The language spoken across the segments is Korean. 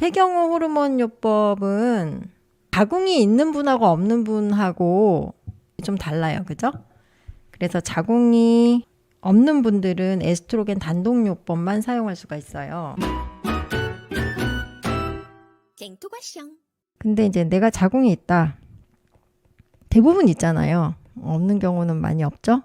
폐경후 호르몬요법은 자궁이 있는 분하고 없는 분하고 좀 달라요. 그죠? 그래서 자궁이 없는 분들은 에스트로겐 단독요법만 사용할 수가 있어요. 근데 이제 내가 자궁이 있다. 대부분 있잖아요. 없는 경우는 많이 없죠?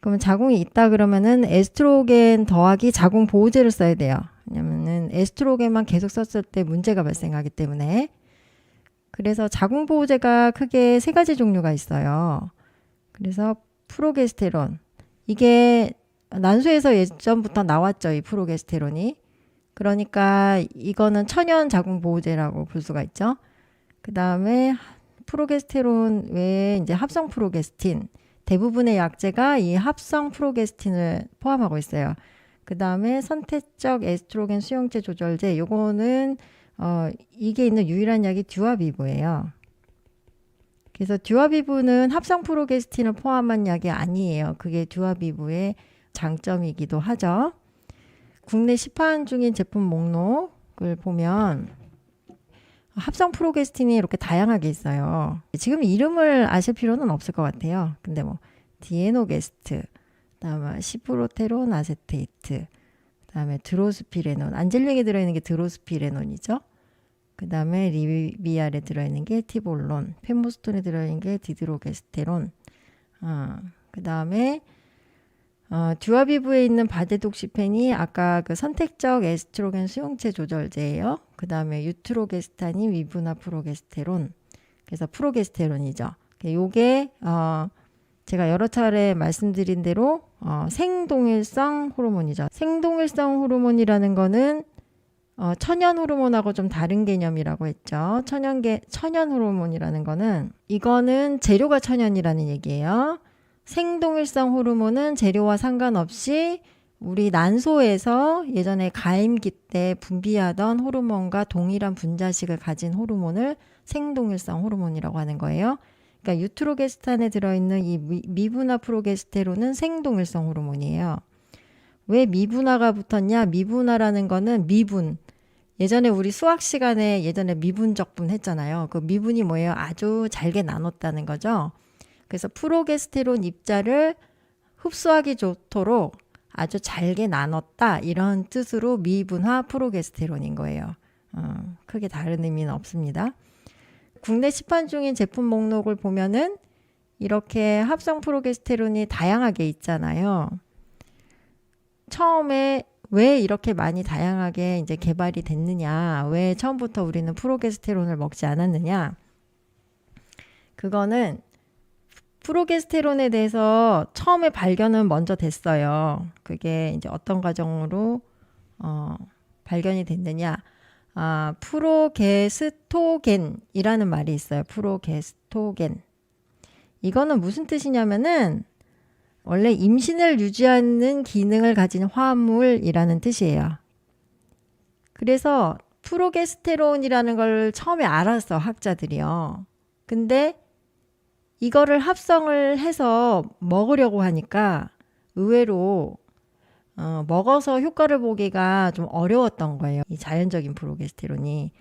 그러면 자궁이 있다 그러면은 에스트로겐 더하기 자궁 보호제를 써야 돼요. 왜냐면은 에스트로겐만 계속 썼을 때 문제가 발생하기 때문에. 그래서 자궁 보호제가 크게 세 가지 종류가 있어요. 그래서 프로게스테론. 이게 난소에서 예전부터 나왔죠. 이 프로게스테론이. 그러니까 이거는 천연 자궁 보호제라고 볼 수가 있죠. 그 다음에 프로게스테론 외에 이제 합성 프로게스틴. 대부분의 약제가 이 합성 프로게스틴을 포함하고 있어요. 그 다음에 선택적 에스트로겐 수용체 조절제. 요거는 이게 있는 유일한 약이 듀아비브예요. 그래서 듀아비브는 합성 프로게스틴을 포함한 약이 아니에요. 그게 듀아비브의 장점이기도 하죠. 국내 시판 중인 제품 목록을 보면 합성 프로게스틴이 이렇게 다양하게 있어요. 지금 이름을 아실 필요는 없을 것 같아요. 근데 뭐 디에노게스트, 그다음에 시프로테론 아세테이트, 그다음에 드로스피레논, 안젤링에 들어있는 게 드로스피레논이죠. 그다음에 리비알에 들어있는 게 티볼론, 펜모스톤에 들어있는 게 디드로게스테론. 그다음에 듀아비브에 있는 바데독시펜이 아까 그 선택적 에스트로겐 수용체 조절제예요. 그 다음에 유트로게스탄이 위브나 프로게스테론. 그래서 프로게스테론이죠. 요게 제가 여러 차례 말씀드린 대로 생동일성 호르몬이죠. 생동일성 호르몬이라는 거는 천연 호르몬하고 좀 다른 개념이라고 했죠. 천연 호르몬이라는 거는 이거는 재료가 천연이라는 얘기예요. 생동일성 호르몬은 재료와 상관없이 우리 난소에서 예전에 가임기 때 분비하던 호르몬과 동일한 분자식을 가진 호르몬을 생동일성 호르몬이라고 하는 거예요. 그러니까 유트로게스탄에 들어있는 이 미분화 프로게스테론은 생동일성 호르몬이에요. 왜 미분화가 붙었냐? 미분화라는 거는 미분. 예전에 우리 수학 시간에 예전에 미분적분 했잖아요. 그 미분이 뭐예요? 아주 잘게 나눴다는 거죠. 그래서 프로게스테론 입자를 흡수하기 좋도록 아주 잘게 나눴다. 이런 뜻으로 미분화 프로게스테론인 거예요. 크게 다른 의미는 없습니다. 국내 시판 중인 제품 목록을 보면은 이렇게 합성 프로게스테론이 다양하게 있잖아요. 처음에 왜 이렇게 많이 다양하게 이제 개발이 됐느냐? 왜 처음부터 우리는 프로게스테론을 먹지 않았느냐? 그거는 프로게스테론에 대해서 처음에 발견은 먼저 됐어요. 그게 이제 어떤 과정으로 발견이 됐느냐? 프로게스토겐이라는 말이 있어요. 프로게스토겐. 이거는 무슨 뜻이냐면은 원래 임신을 유지하는 기능을 가진 화합물이라는 뜻이에요. 그래서 프로게스테론이라는 걸 처음에 알았어, 학자들이요. 근데 이거를 합성을 해서 먹으려고 하니까 의외로 먹어서 효과를 보기가 좀 어려웠던 거예요. 이 자연적인 프로게스테론이.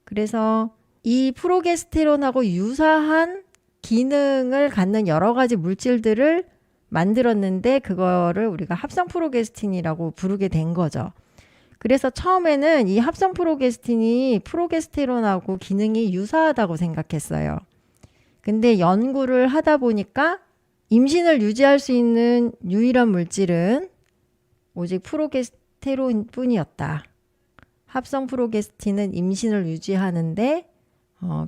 그래서 이 프로게스테론하고 유사한 기능을 갖는 여러 가지 물질들을 만들었는데 그거를 우리가 합성 프로게스틴이라고 부르게 된 거죠. 그래서 처음에는 이 합성 프로게스틴이 프로게스테론하고 기능이 유사하다고 생각했어요. 근데 연구를 하다 보니까 임신을 유지할 수 있는 유일한 물질은 오직 프로게스테론 뿐이었다. 합성 프로게스틴은 임신을 유지하는데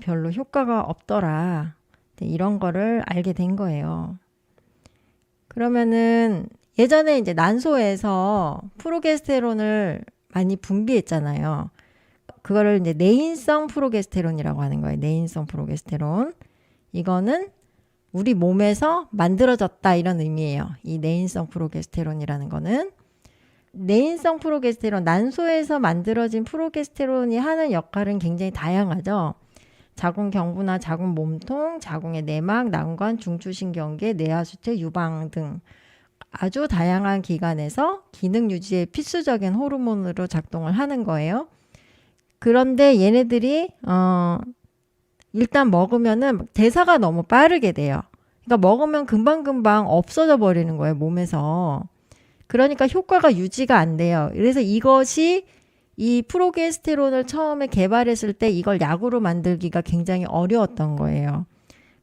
별로 효과가 없더라. 이런 거를 알게 된 거예요. 그러면은 예전에 이제 난소에서 프로게스테론을 많이 분비했잖아요. 그거를 이제 내인성 프로게스테론이라고 하는 거예요. 내인성 프로게스테론. 이거는 우리 몸에서 만들어졌다 이런 의미예요. 이 내인성 프로게스테론이라는 거는 내인성 프로게스테론, 난소에서 만들어진 프로게스테론이 하는 역할은 굉장히 다양하죠. 자궁 경부나 자궁 몸통, 자궁의 내막, 난관, 중추신경계, 내하수체, 유방 등 아주 다양한 기관에서 기능 유지에 필수적인 호르몬으로 작동을 하는 거예요. 그런데 얘네들이 일단 먹으면은 대사가 너무 빠르게 돼요. 그러니까 먹으면 금방금방 없어져 버리는 거예요, 몸에서. 그러니까 효과가 유지가 안 돼요. 그래서 이것이 이 프로게스테론을 처음에 개발했을 때 이걸 약으로 만들기가 굉장히 어려웠던 거예요.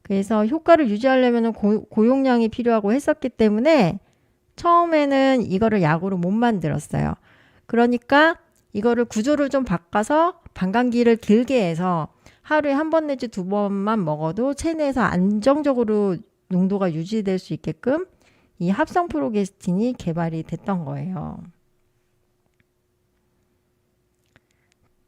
그래서 효과를 유지하려면 고용량이 필요하고 했었기 때문에 처음에는 이거를 약으로 못 만들었어요. 그러니까 이거를 구조를 좀 바꿔서 방광기를 길게 해서 하루에 한 번 내지 두 번만 먹어도 체내에서 안정적으로 농도가 유지될 수 있게끔 이 합성 프로게스틴이 개발이 됐던 거예요.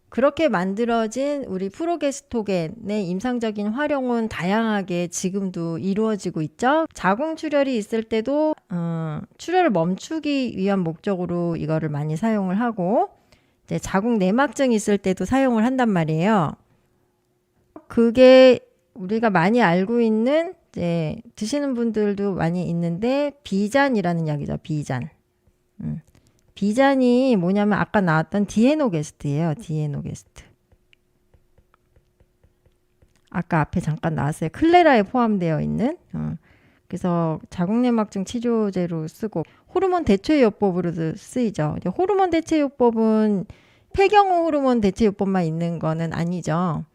그렇게 만들어진 우리 프로게스토겐의 임상적인 활용은 다양하게 지금도 이루어지고 있죠. 자궁 출혈이 있을 때도 출혈을 멈추기 위한 목적으로 이거를 많이 사용을 하고 이제 자궁 내막증이 있을 때도 사용을 한단 말이에요. 그게 우리가 많이 알고 있는 이제 드시는 분들도 많이 있는데 비잔이라는 약이죠. 비잔. 비잔이 뭐냐면 아까 나왔던 디에노게스트예요. 디에노게스트. 아까 앞에 잠깐 나왔어요. 클레라에 포함되어 있는. 그래서 자궁내막증 치료제로 쓰고 호르몬 대체요법으로도 쓰이죠. 호르몬 대체요법은 폐경후 호르몬 대체요법만 있는 거는 아니죠.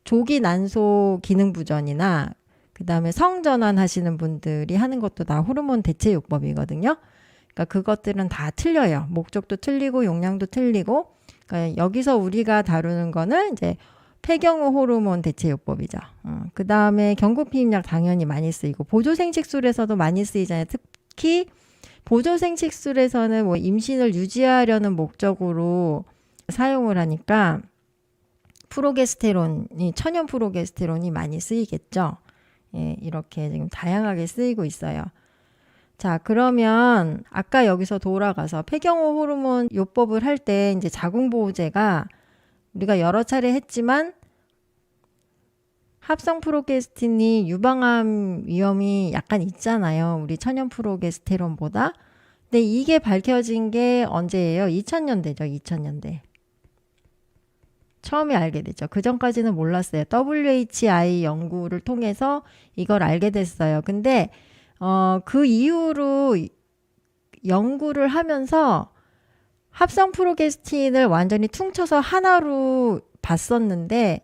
조기 난소 기능 부전이나 그 다음에 성전환 하시는 분들이 하는 것도 다 호르몬 대체요법이거든요. 그러니까 그것들은 다 틀려요. 목적도 틀리고 용량도 틀리고. 그러니까 여기서 우리가 다루는 거는 이제 폐경후 호르몬 대체요법이죠. 그 다음에 경구피임약 당연히 많이 쓰이고 보조생식술에서도 많이 쓰이잖아요. 특히 보조생식술에서는 뭐 임신을 유지하려는 목적으로 사용을 하니까 프로게스테론이 천연 프로게스테론이 많이 쓰이겠죠. 예, 이렇게 지금 다양하게 쓰이고 있어요. 자, 그러면 아까 여기서 돌아가서 폐경후 호르몬 요법을 할 때 이제 자궁보호제가 우리가 여러 차례 했지만 합성 프로게스틴이 유방암 위험이 약간 있잖아요. 우리 천연 프로게스테론보다. 근데 이게 밝혀진 게 언제예요? 2000년대죠. 2000년대. 처음에 알게 됐죠. 그 전까지는 몰랐어요. WHI 연구를 통해서 이걸 알게 됐어요. 근데 그 이후로 연구를 하면서 합성 프로게스틴을 완전히 퉁쳐서 하나로 봤었는데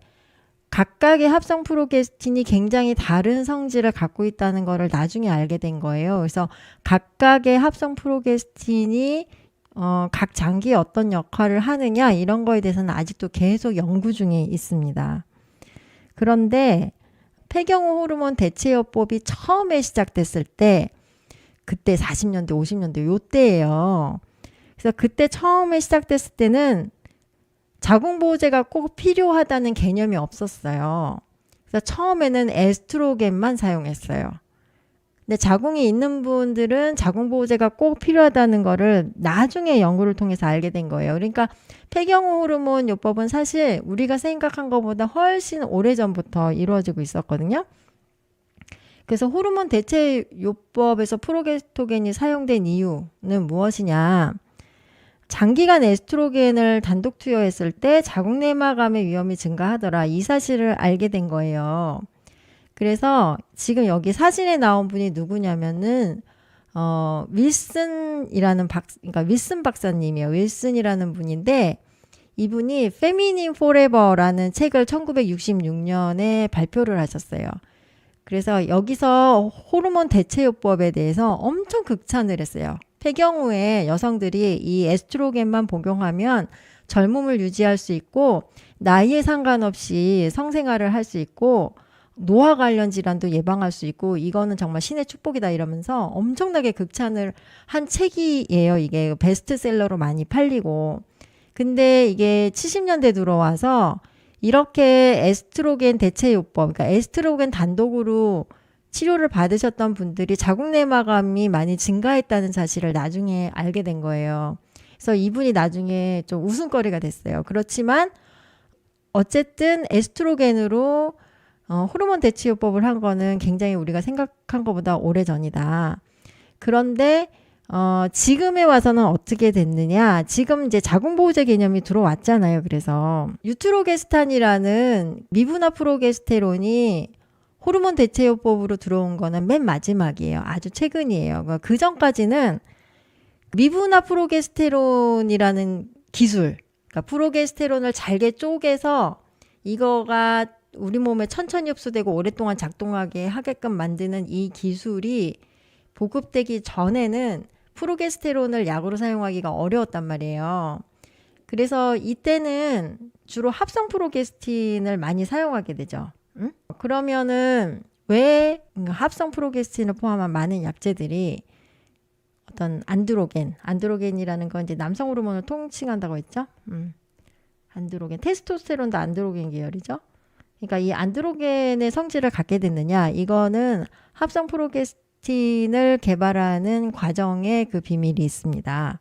각각의 합성 프로게스틴이 굉장히 다른 성질을 갖고 있다는 것을 나중에 알게 된 거예요. 그래서 각각의 합성 프로게스틴이 각 장기에 어떤 역할을 하느냐 이런 거에 대해서는 아직도 계속 연구 중에 있습니다. 그런데 폐경후 호르몬 대체요법이 처음에 시작됐을 때 그때 40년대 50년대 요때예요. 그래서 그때 처음에 시작됐을 때는 자궁보호제가 꼭 필요하다는 개념이 없었어요. 그래서 처음에는 에스트로겐만 사용했어요. 근데 자궁이 있는 분들은 자궁보호제가 꼭 필요하다는 거를 나중에 연구를 통해서 알게 된 거예요. 그러니까 폐경후 호르몬 요법은 사실 우리가 생각한 것보다 훨씬 오래전부터 이루어지고 있었거든요. 그래서 호르몬 대체 요법에서 프로게스토겐이 사용된 이유는 무엇이냐? 장기간 에스트로겐을 단독 투여했을 때 자궁내막암의 위험이 증가하더라. 이 사실을 알게 된 거예요. 그래서 지금 여기 사진에 나온 분이 누구냐면은 그러니까 윌슨 박사님이에요. 윌슨이라는 분인데 이분이 Feminine Forever라는 책을 1966년에 발표를 하셨어요. 그래서 여기서 호르몬 대체요법에 대해서 엄청 극찬을 했어요. 폐경후에 여성들이 이 에스트로겐만 복용하면 젊음을 유지할 수 있고 나이에 상관없이 성생활을 할 수 있고 노화 관련 질환도 예방할 수 있고 이거는 정말 신의 축복이다 이러면서 엄청나게 극찬을 한 책이에요. 이게 베스트셀러로 많이 팔리고. 근데 이게 70년대 들어와서 이렇게 에스트로겐 대체요법, 그러니까 에스트로겐 단독으로 치료를 받으셨던 분들이 자궁내막암이 많이 증가했다는 사실을 나중에 알게 된 거예요. 그래서 이분이 나중에 좀 웃음거리가 됐어요. 그렇지만 어쨌든 에스트로겐으로 호르몬 대체요법을 한 거는 굉장히 우리가 생각한 것보다 오래전이다. 그런데 지금에 와서는 어떻게 됐느냐? 지금 이제 자궁보호제 개념이 들어왔잖아요. 그래서 유트로게스탄이라는 미분화 프로게스테론이 호르몬 대체요법으로 들어온 거는 맨 마지막이에요. 아주 최근이에요. 그 전까지는 미분화 프로게스테론이라는 기술, 그러니까 프로게스테론을 잘게 쪼개서 이거가 우리 몸에 천천히 흡수되고 오랫동안 작동하게 하게끔 만드는 이 기술이 보급되기 전에는 프로게스테론을 약으로 사용하기가 어려웠단 말이에요. 그래서 이때는 주로 합성 프로게스틴을 많이 사용하게 되죠. 응? 그러면은 왜 합성 프로게스틴을 포함한 많은 약제들이 어떤 안드로겐이라는 건 이제 남성 호르몬을 통칭한다고 했죠. 안드로겐, 테스토스테론도 안드로겐 계열이죠. 그러니까 이 안드로겐의 성질을 갖게 됐느냐, 이거는 합성 프로게스틴을 개발하는 과정에 그 비밀이 있습니다.